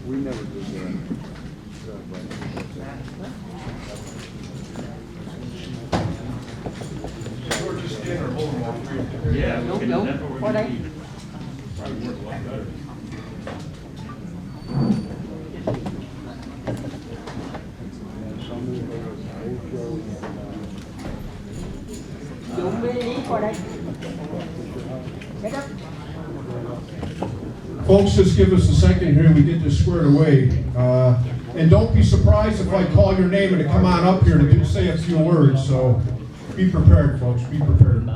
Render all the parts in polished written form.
We never did that. Yeah, no. What I? Folks, just give us a second here. We get this squared away. And don't be surprised if I call your name and to come on up here to say a few words. So be prepared, folks. Be prepared.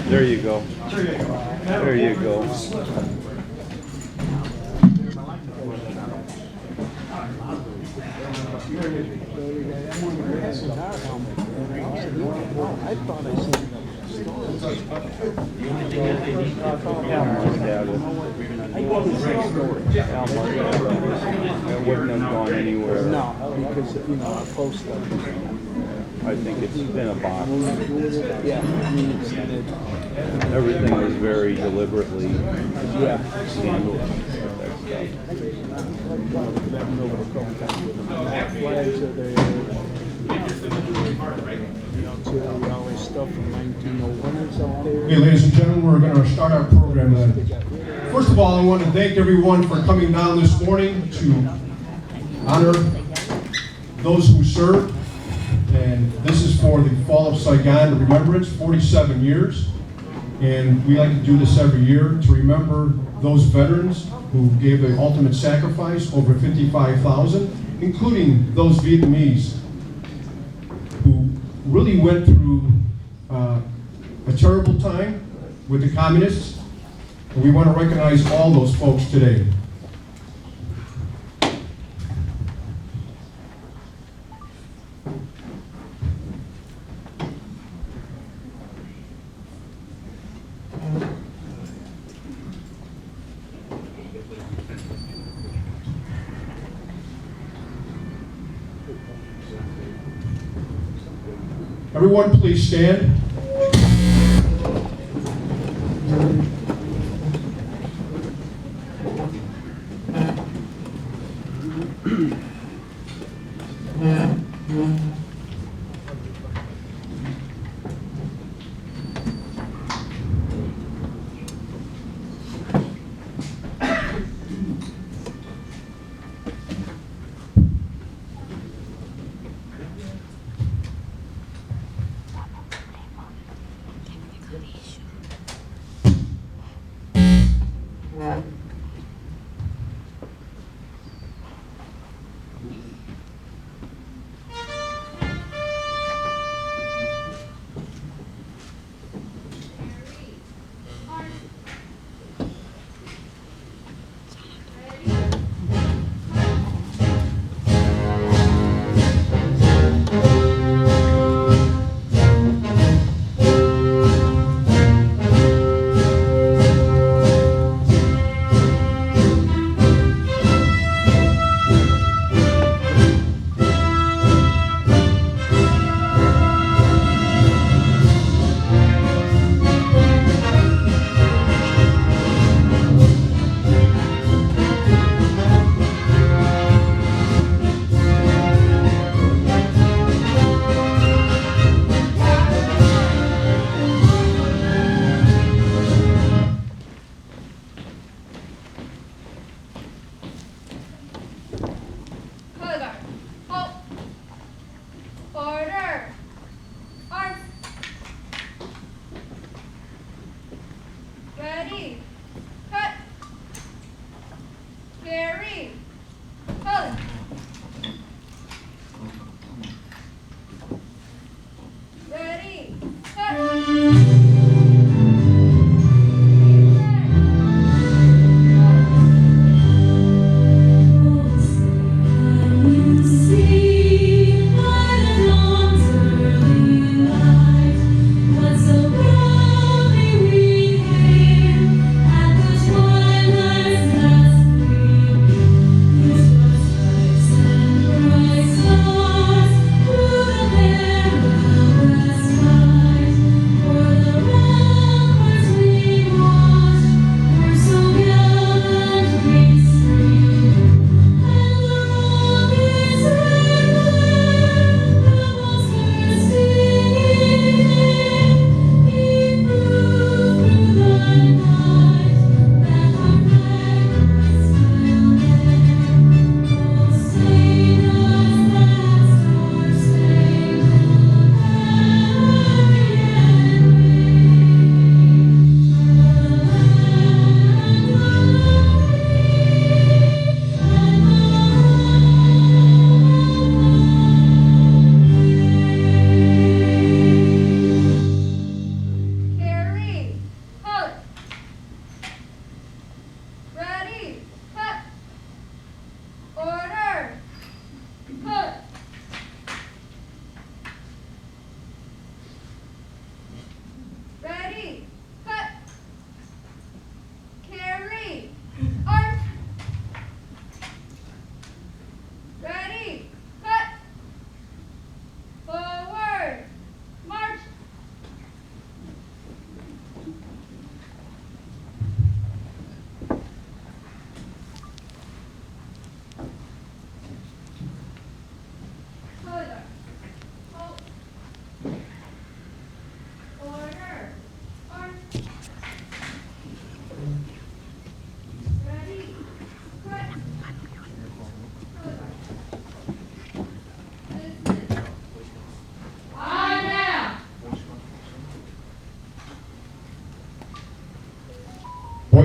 There you go. There you go. I thought I seen It wouldn't have gone anywhere. No, because I post them. I think it's been a box. Yeah. Everything was very deliberately handled. Flags are there. All this stuff from 1901 out there. Okay, ladies and gentlemen, we're going to start our program then. First of all, I want to thank everyone for coming down this morning to honor those who served. And this is for the fall of Saigon, the remembrance, 47 years. And we like to do this every year to remember those veterans who gave the ultimate sacrifice, over 55,000, including those Vietnamese who really went through a terrible time with the communists. And we want to recognize all those folks today. Everyone, please stand.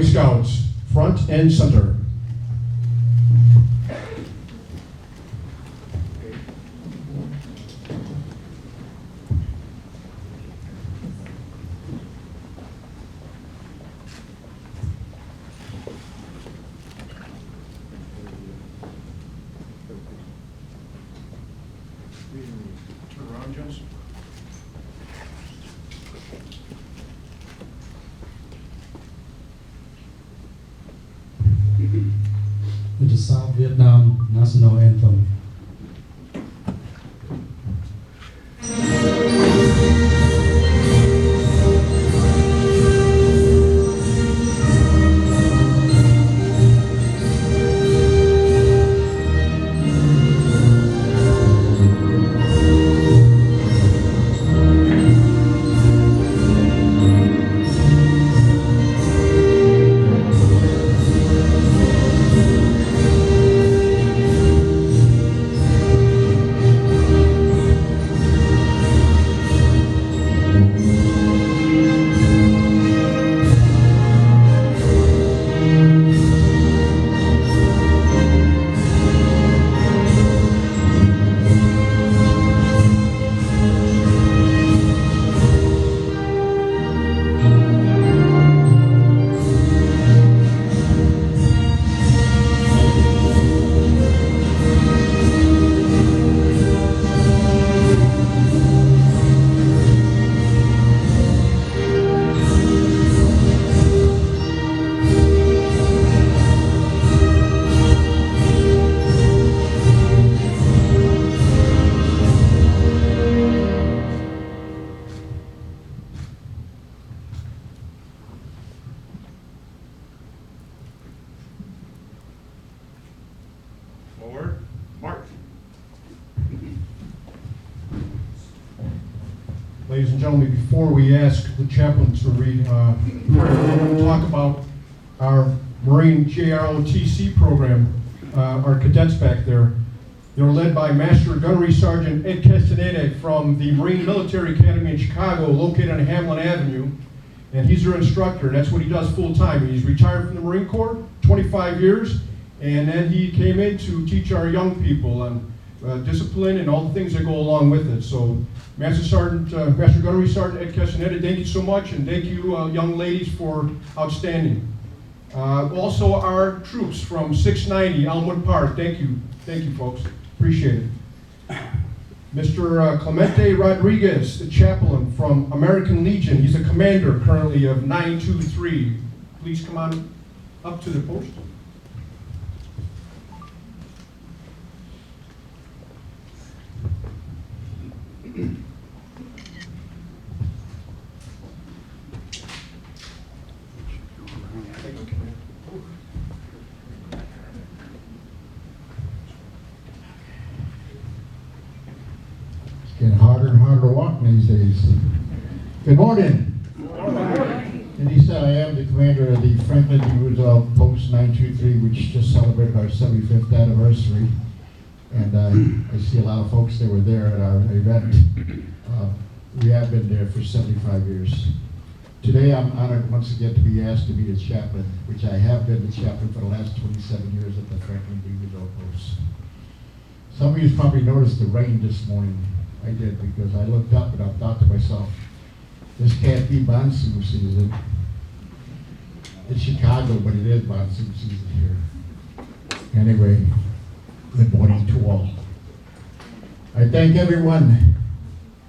Boy Scouts, front and center. Turn around, Joseph. The South Vietnam National Anthem. Forward, march. Ladies and gentlemen, before we ask the chaplain to read, we're going to talk about our Marine Jrotc program, our cadets back there. They're led by Master Gunnery Sergeant Ed Castaneda from the Marine Military Academy in Chicago, located on Hamlin Avenue. And he's their instructor, and that's what he does full time. He's retired from the Marine Corps, 25 years, and then he came in to teach our young people on discipline and all the things that go along with it. So, Master Gunnery Sergeant Ed Castaneda, thank you so much, and thank you, young ladies, for outstanding. Also, our troops from 690 Elmwood Park, thank you, folks, appreciate it. Mr. Clemente Rodriguez, the chaplain from American Legion. He's a commander currently of 923. Please come on up to the post. Getting harder and harder to walk these days. Good morning. And he said, I am the commander of the Franklin D. Roosevelt Post 923, which just celebrated our 75th anniversary. And I see a lot of folks that were there at our event. We have been there for 75 years. Today I'm honored once again to be asked to be the chaplain, which I have been the chaplain for the last 27 years at the Franklin D. Roosevelt Post. Some of you probably noticed the rain this morning. I did, because I looked up and I thought to myself, this can't be monsoon season. It's Chicago, but it is monsoon season here. Anyway, good morning to all. I thank everyone.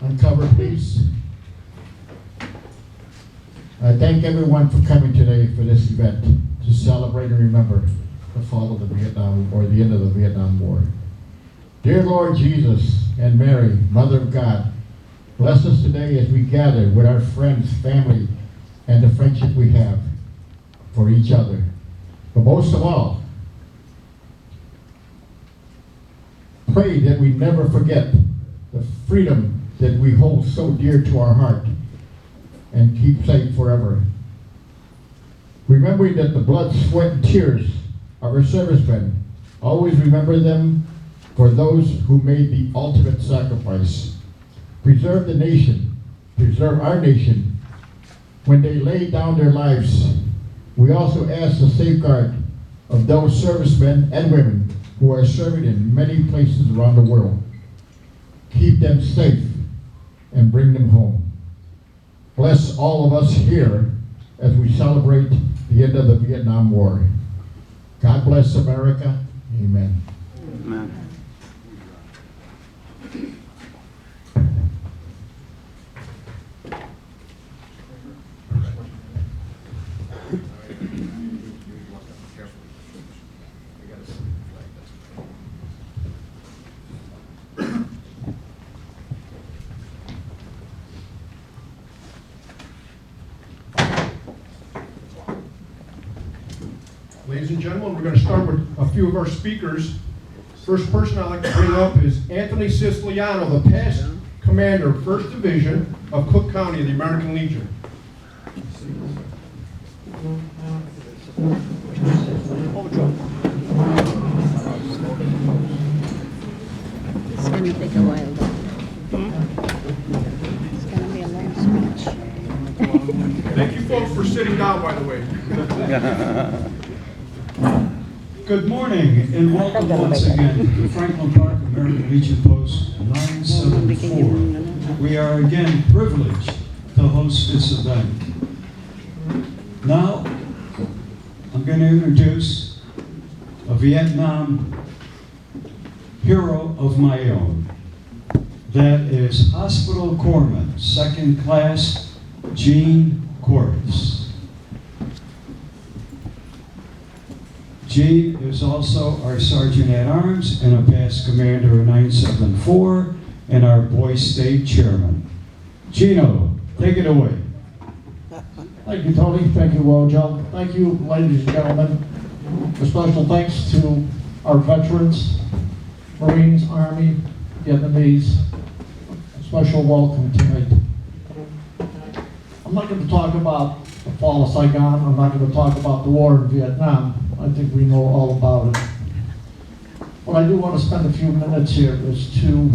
Uncover, please. I thank everyone for coming today for this event to celebrate and remember the fall of the Vietnam, or the end of the Vietnam War. Dear Lord Jesus and Mary, Mother of God, bless us today as we gather with our friends, family, and the friendship we have for each other. But most of all, pray that we never forget the freedom that we hold so dear to our heart and keep safe forever. Remembering that the blood, sweat, and tears of our servicemen, always remember them for those who made the ultimate sacrifice. Preserve the nation, preserve our nation, when they laid down their lives We also ask the safeguard of those servicemen and women who are serving in many places around the world. Keep them safe and bring them home. Bless all of us here as we celebrate the end of the Vietnam War. God bless America. Amen. Amen. Ladies and gentlemen, we're going to start with a few of our speakers. First person I'd like to bring up is Anthony Siciliano, the past commander, 1st Division of Cook County of the American Legion. It's gonna take a while though. It's gonna be a long speech. Thank you folks for sitting down, by the way. Good morning and welcome once again to Franklin Park, American Legion Post 974. We are again privileged to host this event. Now, I'm going to introduce a Vietnam hero of my own. That is Hospital Corpsman, 2nd Class Gene Cordes. Gene is also our Sergeant at Arms and a past commander of 974 and our Boy State Chairman. Gino, take it away. Thank you, Tony. Thank you, Joe. Thank you, ladies and gentlemen. A special thanks to our veterans, Marines, Army, Vietnamese. A special welcome tonight. I'm not going to talk about the fall of Saigon. I'm not going to talk about the war in Vietnam. I think we know all about it. What I do want to spend a few minutes here is to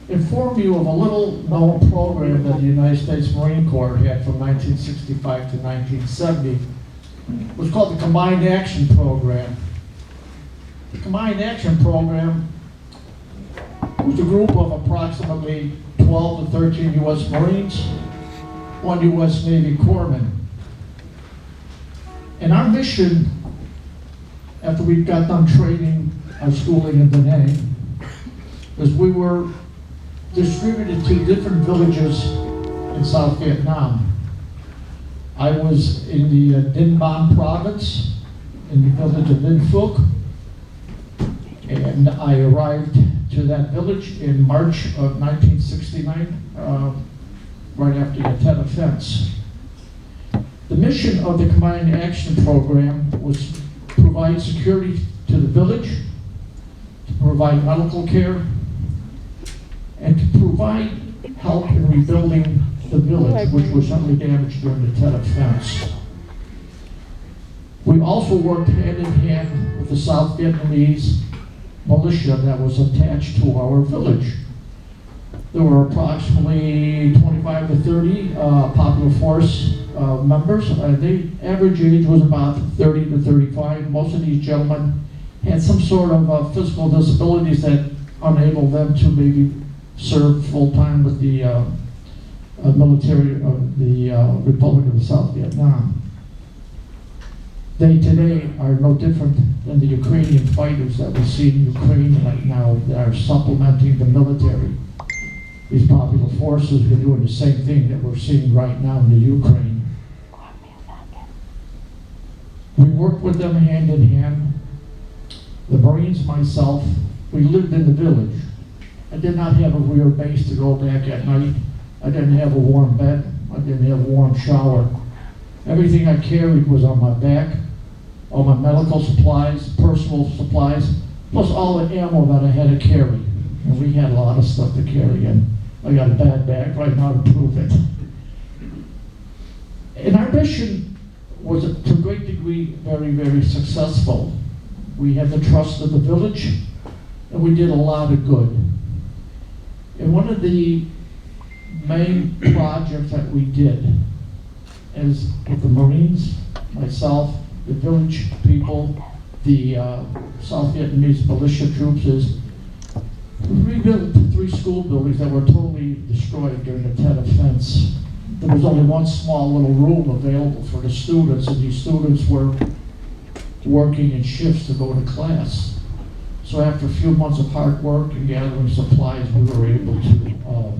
inform you of a little known program that the United States Marine Corps had from 1965 to 1970. It was called the Combined Action Program. The Combined Action Program was a group of approximately 12 to 13 U.S. Marines, 1 U.S. Navy corpsman. And our mission, after we got done training our schooling in Da Nang, was we were distributed to different villages in South Vietnam. I was in the Dinh Ban province, in the village of Vinh Phuc, and I arrived to that village in March of 1969, right after the Tet Offense. The mission of the Combined Action Program was to provide security to the village, to provide medical care, and to provide help in rebuilding the village, which was heavily damaged during the Tet Offense. We also worked hand in hand with the South Vietnamese militia that was attached to our village. There were approximately 25 to 30 Popular Force members. The average age was about 30 to 35. Most of these gentlemen had some sort of physical disabilities that enabled them to maybe serve full-time with the military of the Republic of South Vietnam. They today are no different than the Ukrainian fighters that we see in Ukraine right now that are supplementing the military. These Popular Forces are doing the same thing that we're seeing right now in the Ukraine. We worked with them hand in hand. The Marines, myself, we lived in the village. I did not have a rear base to go back at night. I didn't have a warm bed. I didn't have a warm shower. Everything I carried was on my back. All my medical supplies, personal supplies, plus all the ammo that I had to carry. And we had a lot of stuff to carry, and I got a bad back right now to prove it. And our mission was, to a great degree, very, very successful. We had the trust of the village, and we did a lot of good. And one of the main projects that we did as with the Marines, myself, the village people, the South Vietnamese militia troops, is we rebuilt 3 school buildings that were totally destroyed during the Tet Offense. There was only one small little room available for the students, and these students were working in shifts to go to class. So after a few months of hard work and gathering supplies, we were able to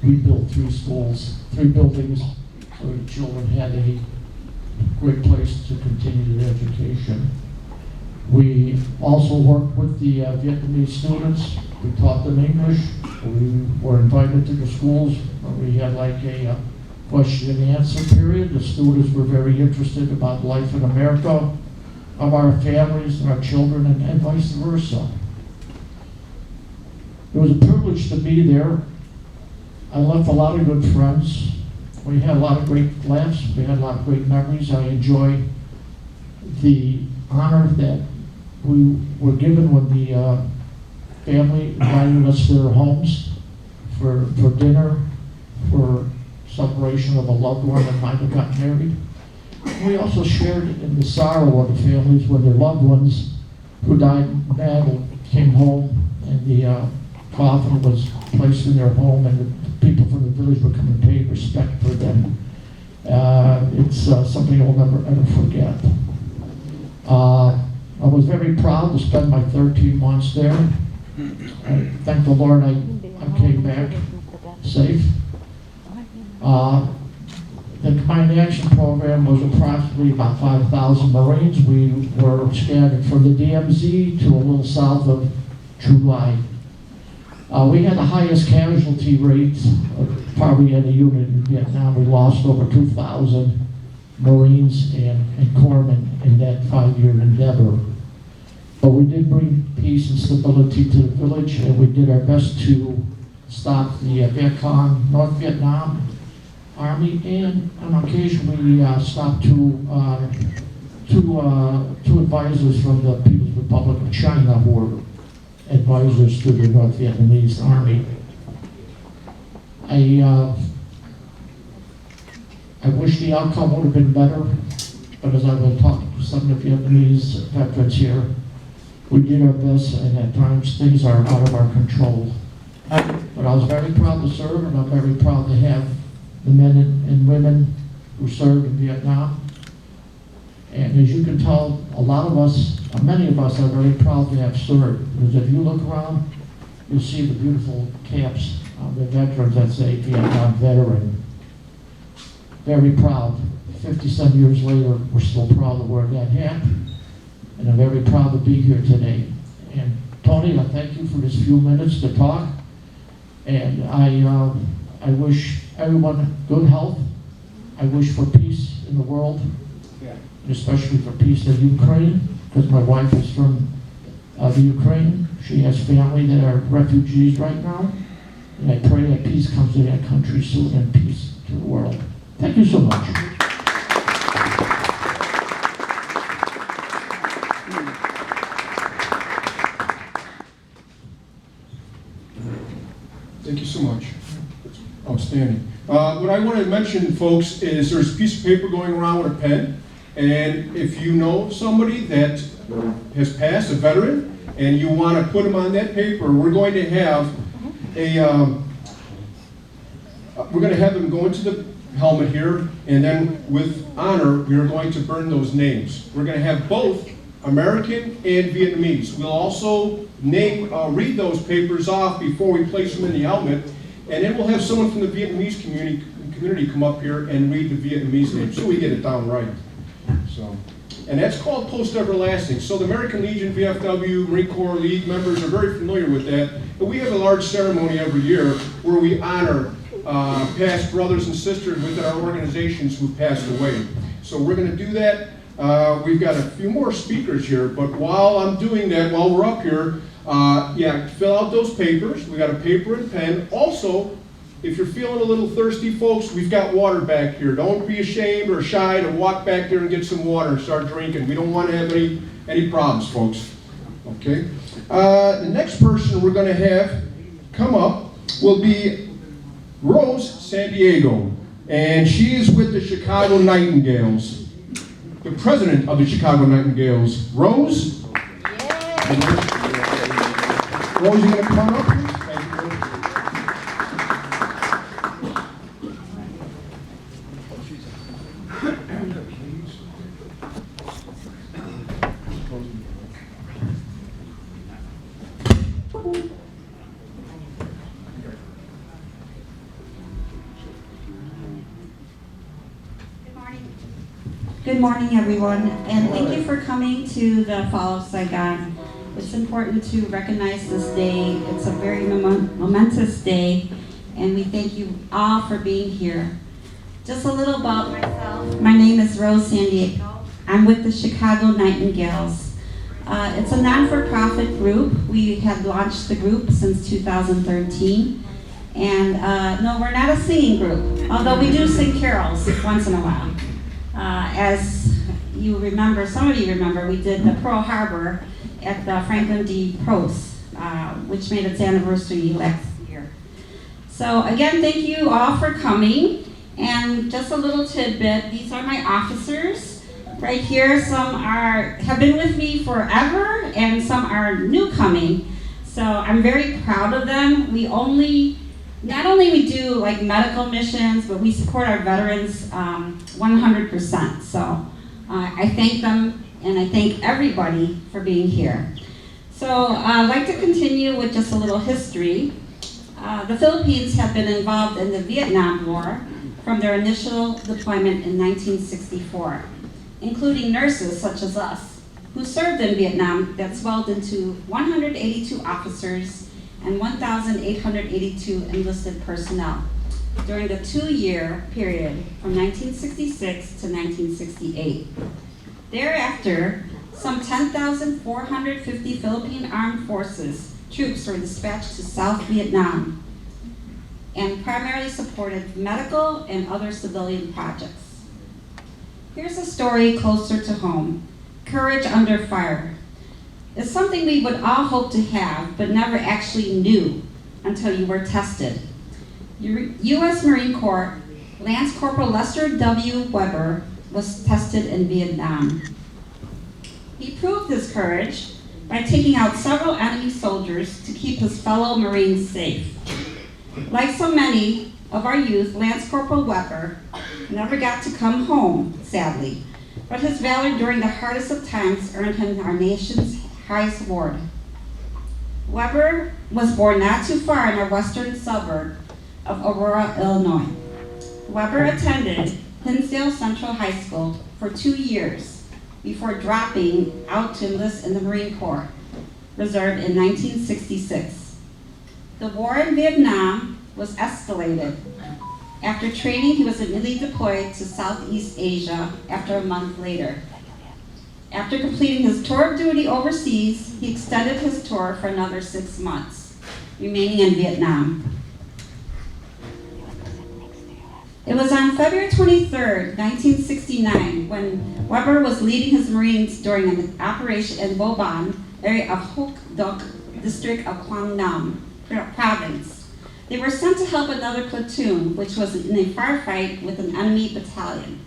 rebuild 3 buildings, so the children had a great place to continue their education. We also worked with the Vietnamese students. We taught them English. We were invited to the schools where we had like a question and answer period. The students were very interested about life in America, of our families and our children, and vice versa. It was a privilege to be there. I left a lot of good friends. We had a lot of great laughs. We had a lot of great memories. I enjoy the honor that we were given when the family invited us to their homes for dinner, for celebration of a loved one that might have gotten married. We also shared in the sorrow of the families when their loved ones who died in battle came home, and the coffin was placed in their home, and the people from the village would come and pay respect for them. It's something I'll never ever forget. I was very proud to spend my 13 months there. I thank the Lord I came back safe. The Combined Action Program was approximately about 5,000 Marines. We were scattered from the DMZ to a little south of Jrotc. We had the highest casualty rates of probably any unit in Vietnam. We lost over 2,000 Marines and corpsmen in that 5-year endeavor. But we did bring peace and stability to the village, and we did our best to stop the Viet Cong, North Vietnam Army, and on occasion we stopped two advisors from the People's Republic of China who were advisors to the North Vietnamese Army. I wish the outcome would have been better, but as I've been talking to some of the Vietnamese veterans here, we did our best, and at times things are out of our control. But I was very proud to serve, and I'm very proud to have the men and women who served in Vietnam. And as you can tell, a lot of us, many of us are very proud to have served. Because if you look around, you'll see the beautiful caps of the veterans that say Vietnam veteran. Very proud. 50-some years later, we're still proud to wear that hat. And I'm very proud to be here today. And Tony, I thank you for this few minutes to talk. And I wish everyone good health. I wish for peace in the world, and especially for peace in Ukraine, because my wife is from the Ukraine. She has family that are refugees right now. And I pray that peace comes to that country soon, and peace to the world. Thank you so much. Thank you so much. Outstanding. What I want to mention, folks, is there's a piece of paper going around with a pen, and if you know somebody that has passed, a veteran, and you want to put them on that paper, we're going to have them go into the helmet here, and then with honor, we are going to burn those names. We're going to have both American and Vietnamese. We'll also read those papers off before we place them in the helmet, and then we'll have someone from the Vietnamese community come up here and read the Vietnamese names so we get it down right. So, and that's called post-everlasting. So the American Legion, VFW, Marine Corps League members are very familiar with that. But we have a large ceremony every year where we honor past brothers and sisters within our organizations who passed away. So we're going to do that. We've got a few more speakers here, but while I'm doing that, while we're up here, fill out those papers. We got a paper and pen. Also, if you're feeling a little thirsty, folks, we've got water back here. Don't be ashamed or shy to walk back there and get some water and start drinking. We don't want to have any problems, folks. Okay? The next person we're going to have come up will be Rose San Diego. And she is with the Chicago Nightingales. The president of the Chicago Nightingales, Rose. Rose, you gonna come on up, please? Thank you, Rose. Good morning, everyone, and thank you for coming to the Fall of Saigon. It's important to recognize this day. It's a very momentous day, and we thank you all for being here. Just a little about myself. My name is Rose San Diego. I'm with the Chicago Nightingales. It's a non-for-profit group. We have launched the group since 2013. And no, we're not a singing group, although we do sing carols once in a while. As you remember, some of you remember, we did the Pearl Harbor at the Franklin D. Post, which made its anniversary last year. So again, thank you all for coming. And just a little tidbit, these are my officers. Right here, some have been with me forever, and some are new coming. So I'm very proud of them. Not only we do like medical missions, but we support our veterans 100%. So I thank them, and I thank everybody for being here. So I'd like to continue with just a little history. The Philippines have been involved in the Vietnam War from their initial deployment in 1964, including nurses such as us, who served in Vietnam that swelled into 182 officers and 1,882 enlisted personnel during the 2-year period from 1966 to 1968. Thereafter, some 10,450 Philippine Armed Forces troops were dispatched to South Vietnam and primarily supported medical and other civilian projects. Here's a story closer to home, Courage Under Fire. It's something we would all hope to have, but never actually knew until you were tested. U.S. Marine Corps Lance Corporal Lester W. Weber was tested in Vietnam. He proved his courage by taking out several enemy soldiers to keep his fellow Marines safe. Like so many of our youth, Lance Corporal Weber never got to come home, sadly, but his valor during the hardest of times earned him our nation's highest award. Weber was born not too far in a western suburb of Aurora, Illinois. Weber attended Hinsdale Central High School for 2 years before dropping out to enlist in the Marine Corps Reserve in 1966. The war in Vietnam was escalated. After training, he was immediately deployed to Southeast Asia after a month later. After completing his tour of duty overseas, he extended his tour for another 6 months, remaining in Vietnam. It was on February 23rd, 1969, when Weber was leading his Marines during an operation in Bo Ban, area of Hoc Duc, district of Quang Nam province. They were sent to help another platoon, which was in a firefight with an enemy battalion.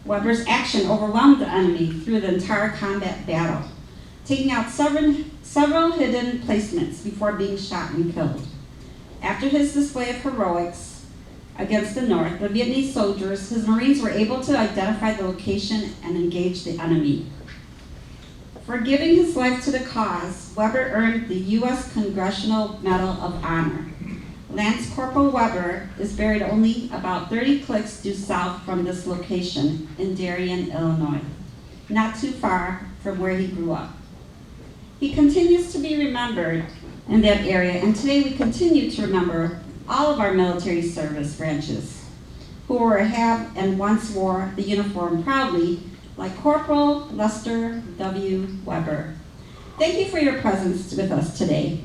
Weber's action overwhelmed the enemy through the entire combat battle, taking out several hidden placements before being shot and killed. After his display of heroics against the North, the Vietnamese soldiers, his Marines were able to identify the location and engage the enemy. For giving his life to the cause, Weber earned the U.S. Congressional Medal of Honor. Lance Corporal Weber is buried only about 30 clicks due south from this location in Darien, Illinois, not too far from where he grew up. He continues to be remembered in that area, and today we continue to remember all of our military service branches who have and once wore the uniform proudly, like Corporal Lester W. Weber. Thank you for your presence with us today.